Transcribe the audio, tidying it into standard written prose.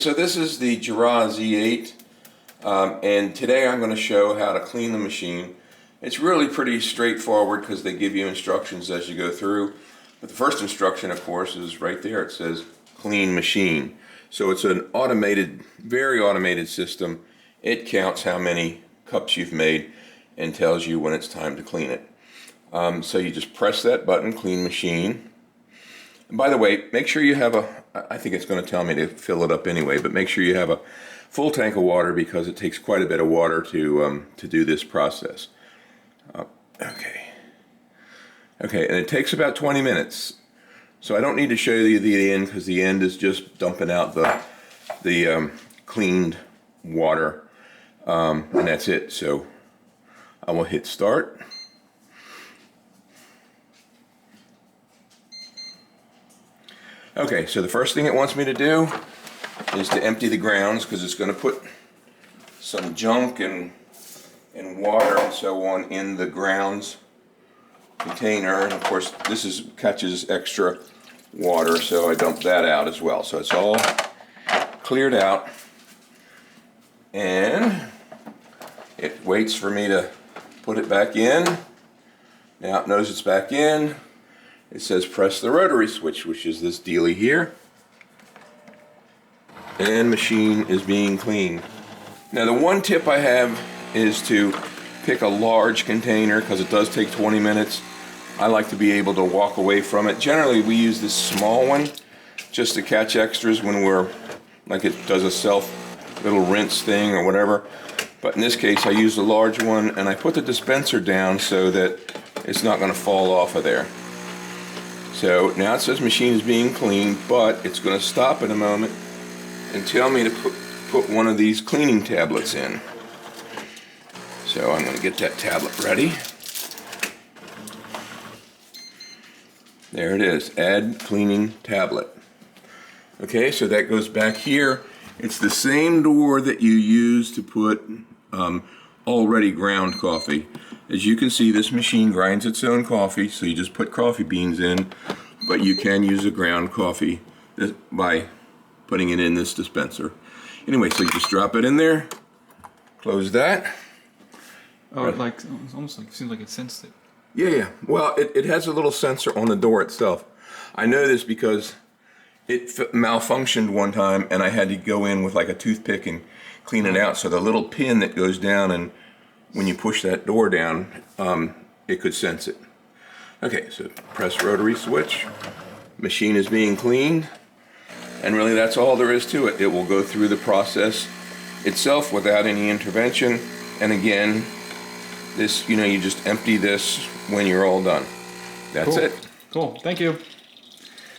So this is the Jura Z8, and today I'm going to show how to clean the machine. It's really pretty straightforward because they give you instructions as you go through. But the first instruction, of course, is right there. It says clean machine. So it's an automated, very automated system. It counts how many cups you've made and tells you when it's time to clean it. So you just press that button, clean machine. And by the way, make sure you have I think it's going to tell me to fill it up anyway, but make sure you have a full tank of water because it takes quite a bit of water to do this process. Okay, and it takes about 20 minutes. So I don't need to show you the end because the end is just dumping out the cleaned water, and that's it. So I will hit start. Okay, so the first thing it wants me to do is to empty the grounds because it's going to put some junk and water and so on in the grounds container. And of course, this catches extra water, so I dump that out as well. So it's all cleared out, and it waits for me to put it back in. Now it knows it's back in. It says press the rotary switch, which is this dealie here, and machine is being cleaned. Now the one tip I have is to pick a large container because it does take 20 minutes. I like to be able to walk away from it. Generally we use this small one just to catch extras when we're, like it does a self little rinse thing or whatever. But in this case I use the large one, and I put the dispenser down so that it's not going to fall off of there. So now it says machine is being cleaned, but it's going to stop in a moment and tell me to put one of these cleaning tablets in. So I'm going to get that tablet ready. There it is, add cleaning tablet. Okay, so that goes back here. It's the same door that you use to put already ground coffee. As you can see, this machine grinds its own coffee, so you just put coffee beans in, but you can use a ground coffee by putting it in this dispenser. Anyway, so you just drop it in there, close that. Oh, it's almost like, it seems like it sensed it. Yeah. Well, it has a little sensor on the door itself. I know this because it malfunctioned one time, and I had to go in with like a toothpick and clean it out. So the little pin that goes down, and when you push that door down, it could sense it. Okay, so press rotary switch. Machine is being cleaned, and really that's all there is to it. It will go through the process itself without any intervention. And again, this, you just empty this when you're all done. That's Cool. it. Cool. Thank you.